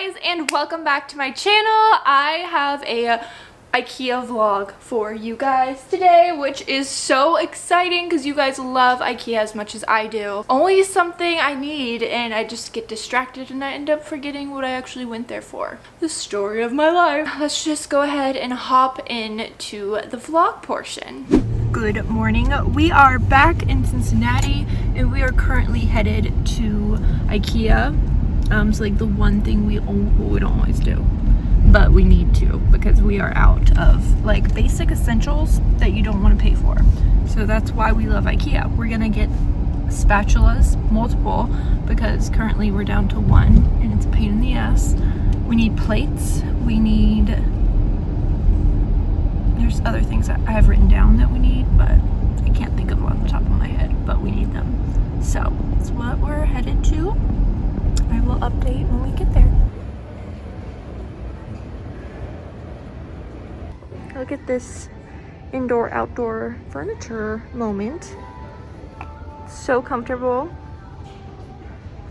guys, and welcome back to my channel. I have a IKEA vlog for you guys today, which is so exciting because you guys love IKEA as much as I do. Only something I need and I just get distracted and I end up forgetting what I actually went there for. The story of my life. Let's just go ahead and hop into the vlog portion. Good morning. We are back in Cincinnati and we are currently headed to IKEA. It's like the one thing we don't always do, but we need to because we are out of like basic essentials that you don't want to pay for. So that's why we love IKEA. We're gonna get spatulas, multiple, because currently we're down to one and it's a pain in the ass. We need plates. We need, there's other things that I have written down that we need, but I can't think of them on the top of my head, but we need them. So that's what we're headed to. I will update when we get there. Look at this indoor-outdoor furniture moment. So comfortable.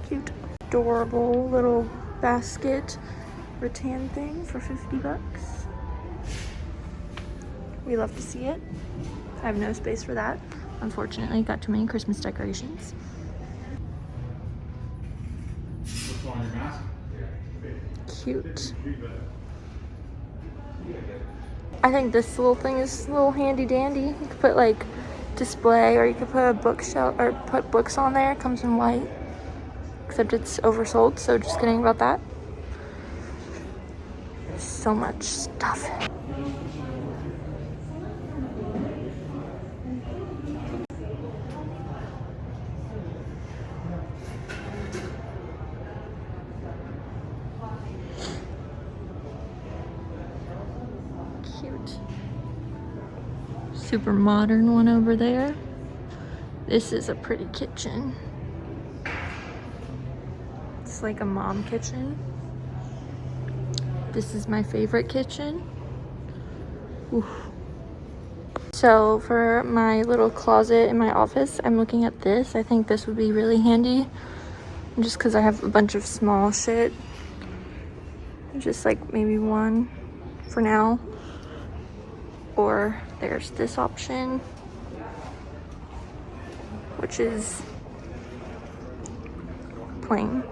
Cute. Adorable little basket rattan thing for 50 bucks. We love to see it. I have no space for that. Unfortunately, got too many Christmas decorations. Cute. I think this little thing is a little handy dandy. You could put like display, or you could put a bookshelf or put books on there. It comes in white, except it's oversold, so just kidding about that. So much stuff. Cute. Super modern one over there. This is a pretty kitchen. It's like a mom kitchen. This is my favorite kitchen. Oof. So for my little closet in my office, I'm looking at this. I think this would be really handy just because I have a bunch of small shit. Just like maybe one for now. Or there's this option, which is plain.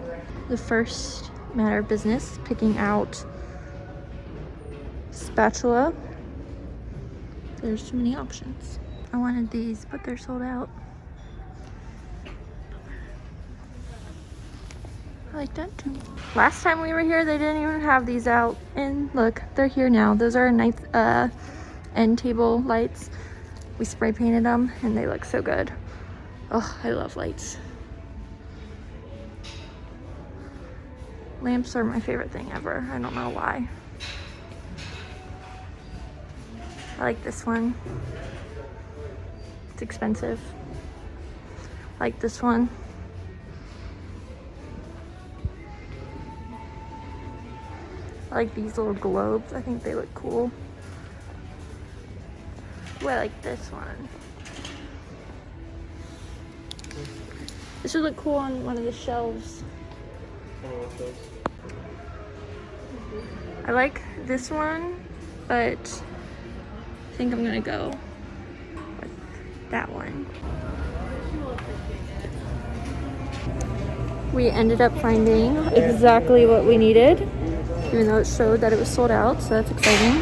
The first matter of business, picking out spatula. There's too many options. I wanted these, but they're sold out. I like that too. Last time we were here, they didn't even have these out, and look, they're here now. Those are nice end table lights. We spray painted them and they look so good. Oh, I love lights. Lamps are my favorite thing ever. I don't know why. I like this one. It's expensive. I like this one. I like these little globes. I think they look cool. Ooh, I like this one. This would look cool on one of the shelves. I like this one, but I think I'm gonna go with that one. We ended up finding exactly what we needed, even though it showed that it was sold out, so that's exciting.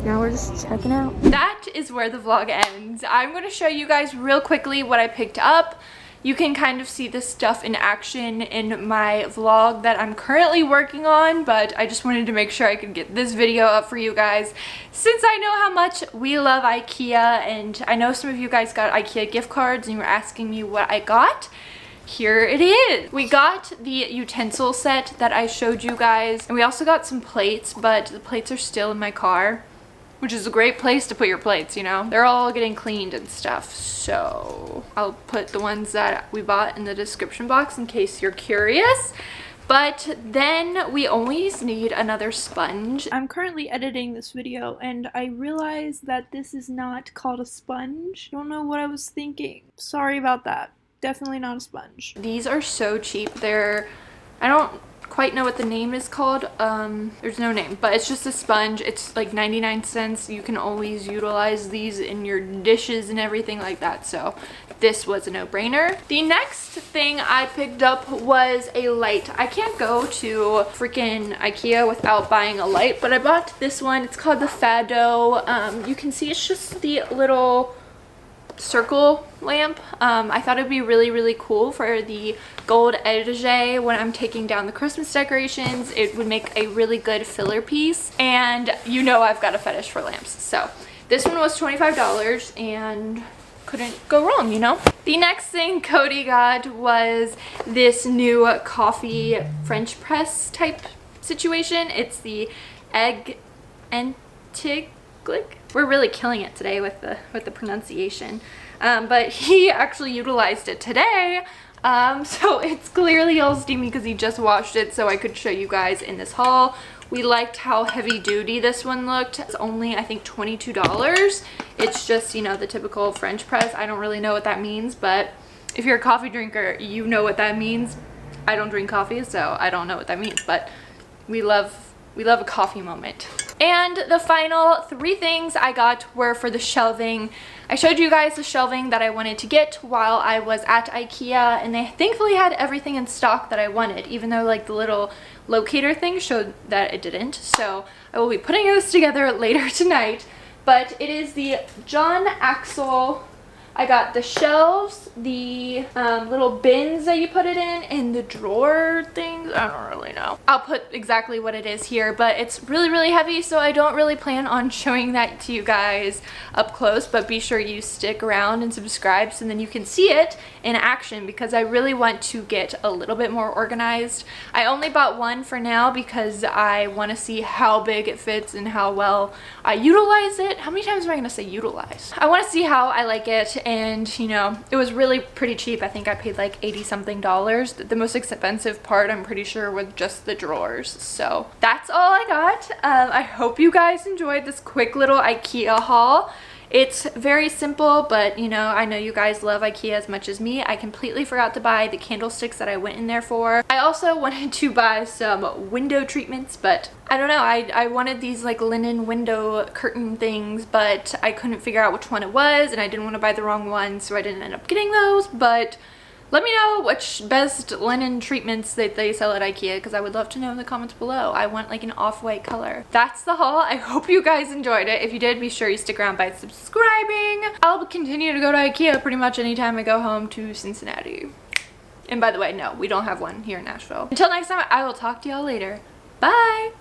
Now we're just checking out. That is where the vlog ends. I'm going to show you guys real quickly what I picked up. You can kind of see this stuff in action in my vlog that I'm currently working on, but I just wanted to make sure I could get this video up for you guys since I know how much we love IKEA, and I know some of you guys got IKEA gift cards and you were asking me what I got. Here it is. We got the utensil set that I showed you guys, and we also got some plates, but the plates are still in my car, which is a great place to put your plates, you know? They're all getting cleaned and stuff, so I'll put the ones that we bought in the description box in case you're curious. But then we always need another sponge. I'm currently editing this video and I realized that this is not called a sponge. I don't know what I was thinking. Sorry about that. Definitely not a sponge. These are so cheap. I don't quite know what the name is called. There's no name, but it's just a sponge. It's like 99 cents. You can always utilize these in your dishes and everything like that, so this was a no-brainer. The next thing I picked up was a light. I can't go to freaking IKEA without buying a light, but I bought this one. It's called the Fado. You can see it's just the little circle lamp. I thought it'd be really cool for the gold edge when I'm taking down the Christmas decorations. It would make a really good filler piece, and you know I've got a fetish for lamps, so this one was $25 and couldn't go wrong, you know. The next thing Cody got was this new coffee French press type situation. It's the Egg Antiglic. We're really killing it today with the pronunciation, but he actually utilized it today, so it's clearly all steamy because he just washed it, so I could show you guys in this haul. We liked how heavy duty this one looked. It's only, I think, $22. It's just, you know, the typical French press. I don't really know what that means, but if you're a coffee drinker, you know what that means. I don't drink coffee, so I don't know what that means, but we love a coffee moment. And the final 3 things I got were for the shelving. I showed you guys the shelving that I wanted to get while I was at IKEA, and they thankfully had everything in stock that I wanted, even though like the little locator thing showed that it didn't. So I will be putting this together later tonight, but it is the John Axel. I got the shelves, the little bins that you put it in, and the drawer things. I don't really know. I'll put exactly what it is here, but it's really heavy, so I don't really plan on showing that to you guys up close, but be sure you stick around and subscribe so then you can see it in action, because I really want to get a little bit more organized. I only bought one for now because I want to see how big it fits and how well I utilize it. How many times am I going to say utilize? I want to see how I like it. And you know, it was really pretty cheap. I think I paid like $80 something. The most expensive part, I'm pretty sure, was just the drawers. So that's all I got. I hope you guys enjoyed this quick little IKEA haul. It's very simple, but you know, I know you guys love IKEA as much as me. I completely forgot to buy the candlesticks that I went in there for. I also wanted to buy some window treatments, but I don't know, I wanted these like linen window curtain things, but I couldn't figure out which one it was, and I didn't want to buy the wrong one, so I didn't end up getting those. But let me know which best linen treatments that they sell at IKEA, because I would love to know in the comments below. I want like an off-white color. That's the haul. I hope you guys enjoyed it. If you did, be sure you stick around by subscribing. I'll continue to go to IKEA pretty much anytime I go home to Cincinnati. And by the way, no, we don't have one here in Nashville. Until next time, I will talk to y'all later. Bye!